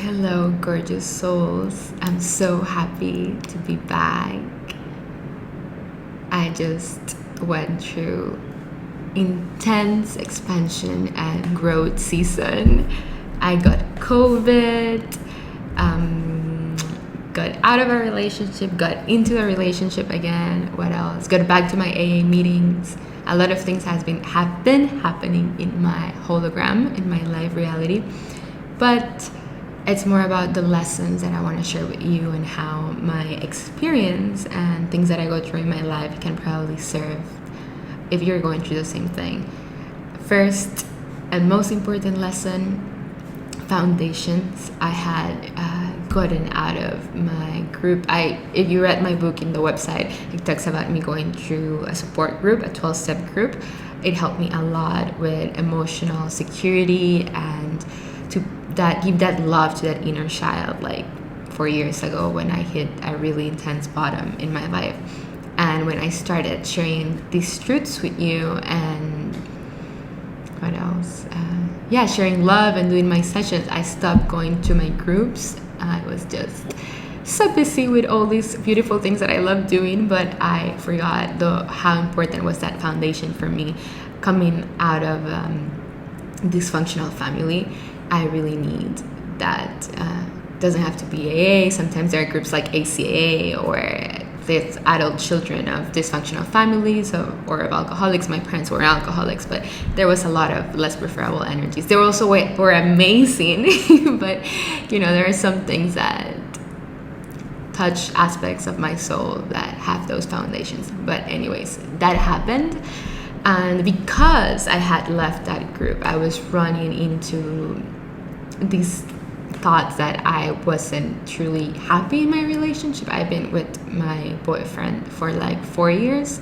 Hello, gorgeous souls. I'm so happy to be back. I just went through intense expansion and growth season. I got COVID, got out of a relationship, got into a relationship again. What else? Got back to my AA meetings. A lot of things have been happening in my hologram, in my live reality. But it's more about the lessons that I want to share with you and how my experience and things that I go through in my life can probably serve if you're going through the same thing. First and most important lesson, foundations. I had gotten out of my group. If you read my book in the website, it talks about me going through a support group, a 12-step group. It helped me a lot with emotional security and to give that love to that inner child, like 4 years ago when I hit a really intense bottom in my life. And when I started sharing these truths with you and what else? Sharing love and doing my sessions, I stopped going to my groups. I was just so busy with all these beautiful things that I love doing, but I forgot how important was that foundation for me coming out of dysfunctional family. I really need that. Doesn't have to be AA. Sometimes there are groups like ACAA or there's adult children of dysfunctional families or of alcoholics. My parents were alcoholics, but there was a lot of less preferable energies. They were also were amazing, but there are some things that touch aspects of my soul that have those foundations. But anyways, that happened. And because I had left that group, I was running into these thoughts that I wasn't truly happy in my relationship. I've been with my boyfriend for like 4 years,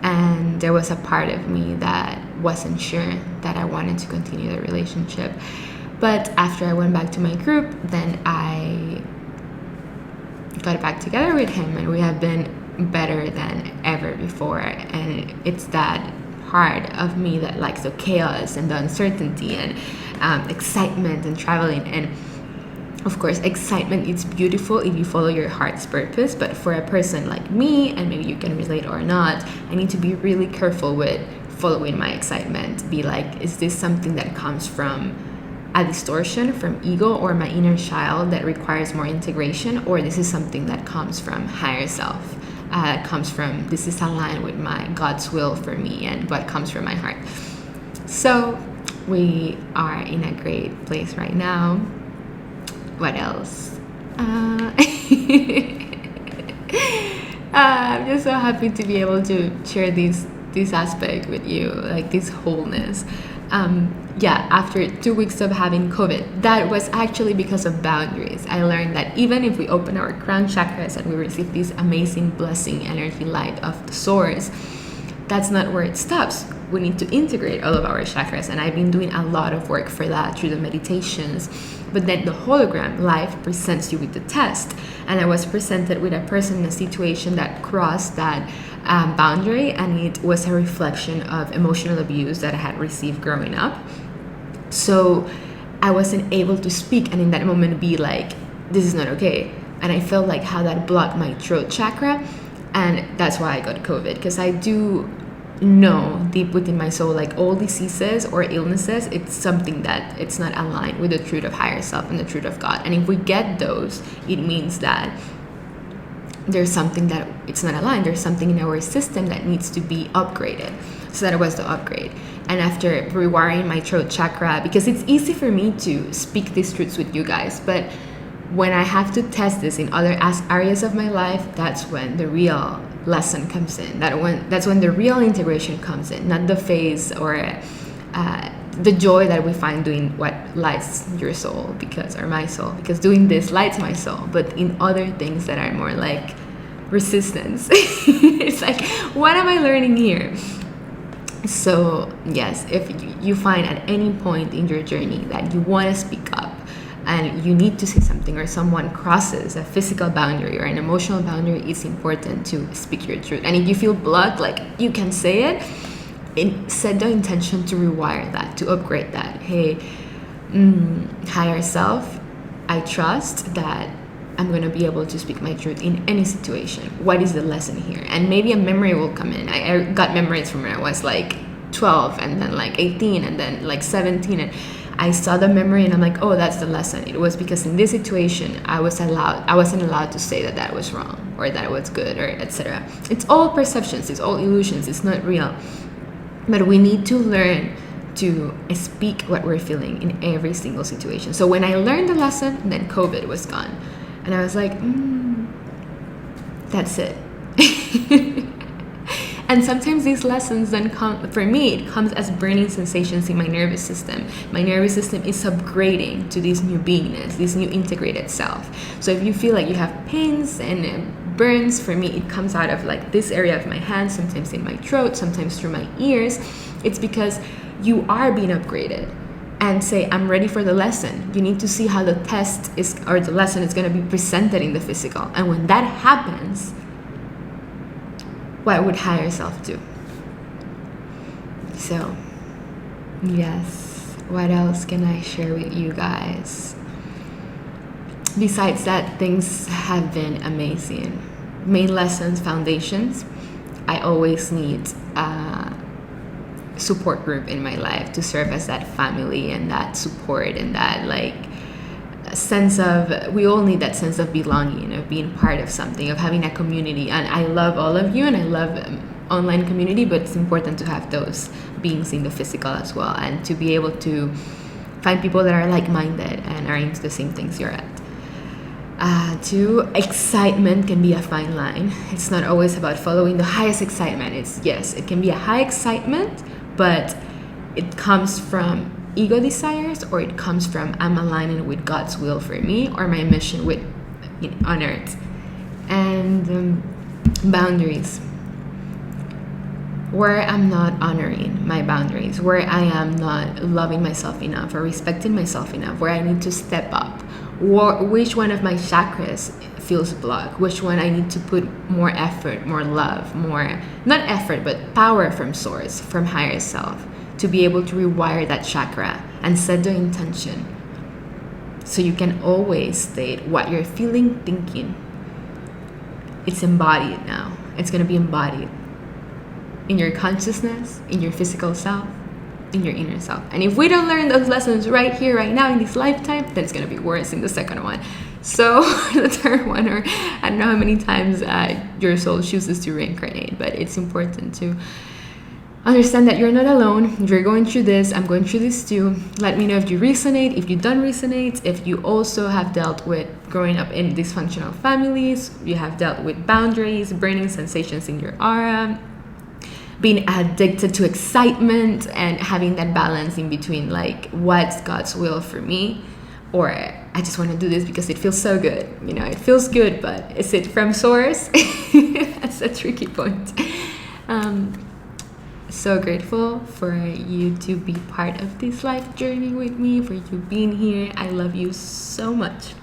and there was a part of me that wasn't sure that I wanted to continue the relationship. But after I went back to my group, then I got back together with him, and we have been better than ever before. And it's that part of me that likes the chaos and the uncertainty and excitement and traveling. And of course, excitement is beautiful if you follow your heart's purpose, but for a person like me, and maybe you can relate or not, I need to be really careful with following my excitement. Be like, is this something that comes from a distortion from ego or my inner child that requires more integration, or this is something that comes from higher self, comes from, this is aligned with my God's will for me and what comes from my heart. So we are in a great place right now. What else? I'm just so happy to be able to share this aspect with you, like this wholeness. After 2 weeks of having COVID, that was actually because of boundaries. I learned that even if we open our crown chakras and we receive this amazing blessing, energy, light of the source, that's not where it stops. We need to integrate all of our chakras, and I've been doing a lot of work for that through the meditations. But then the hologram life presents you with the test, and I was presented with a person in a situation that crossed that boundary, and it was a reflection of emotional abuse that I had received growing up. So I wasn't able to speak, and in that moment be like, this is not okay. And I felt like how that blocked my throat chakra, and that's why I got COVID, because I do know deep within my soul, like all diseases or illnesses, it's something that it's not aligned with the truth of higher self and the truth of God. And if we get those, it means that there's something that it's not aligned. There's something in our system that needs to be upgraded. So that was the upgrade. And after rewiring my throat chakra, because it's easy for me to speak these truths with you guys, but when I have to test this in other areas of my life, that's when the real lesson comes in. That's when the real integration comes in, not the phase or the joy that we find doing what lights your soul, or my soul, because doing this lights my soul. But in other things that are more like resistance, it's like, what am I learning here? So yes, if you find at any point in your journey that you want to speak up and you need to say something, or someone crosses a physical boundary or an emotional boundary, it's important to speak your truth. And if you feel blocked, like, you can say it, and set the intention to rewire that, to upgrade that. Hey, higher self, I trust that I'm going to be able to speak my truth in any situation. What is the lesson here? And maybe a memory will come in. I got memories from when I was like 12 and then like 18 and then like 17, and I saw the memory and I'm like, oh, that's the lesson. It was because in this situation I wasn't allowed to say that that was wrong or that it was good or etc. It's all perceptions, it's all illusions, it's not real. But we need to learn to speak what we're feeling in every single situation. So when I learned the lesson, then COVID was gone. And I was like, that's it. And sometimes these lessons then come, for me, it comes as burning sensations in my nervous system. My nervous system is upgrading to this new beingness, this new integrated self. So if you feel like you have pains and burns, for me, it comes out of like this area of my hand, sometimes in my throat, sometimes through my ears. It's because you are being upgraded. And say, I'm ready for the lesson. You need to see how the test is, or the lesson is going to be presented in the physical. And when that happens, what would higher self do? So, yes, what else can I share with you guys? Besides that, things have been amazing. Main lessons, foundations. I always need support group in my life to serve as that family and that support and that like sense of, we all need that sense of belonging, of being part of something, of having a community. And I love all of you and I love online community, but it's important to have those beings in the physical as well, and to be able to find people that are like-minded and are into the same things you're at. Excitement can be a fine line. It's not always about following the highest excitement. It can be a high excitement, but it comes from ego desires, or it comes from I'm aligning with God's will for me or my mission on earth. And boundaries, where I'm not honoring my boundaries, where I am not loving myself enough or respecting myself enough, where I need to step up, which one of my chakras feels blocked, which one I need to put more effort, more love, more, not effort, but power from source, from higher self, to be able to rewire that chakra and set the intention. So you can always state what you're feeling, thinking. It's embodied now. It's going to be embodied in your consciousness, in your physical self, in your inner self. And if we don't learn those lessons right here, right now, in this lifetime, then it's going to be worse in the second one. So the third one, or I don't know how many times your soul chooses to reincarnate, but it's important to understand that you're not alone. If you're going through this, I'm going through this too. Let me know if you resonate, if you don't resonate, if you also have dealt with growing up in dysfunctional families, you have dealt with boundaries, burning sensations in your aura, being addicted to excitement, and having that balance in between, like, what's God's will for me, or I just want to do this because it feels so good. It feels good, but is it from source? That's a tricky point. So grateful for you to be part of this life journey with me, for you being here. I love you so much.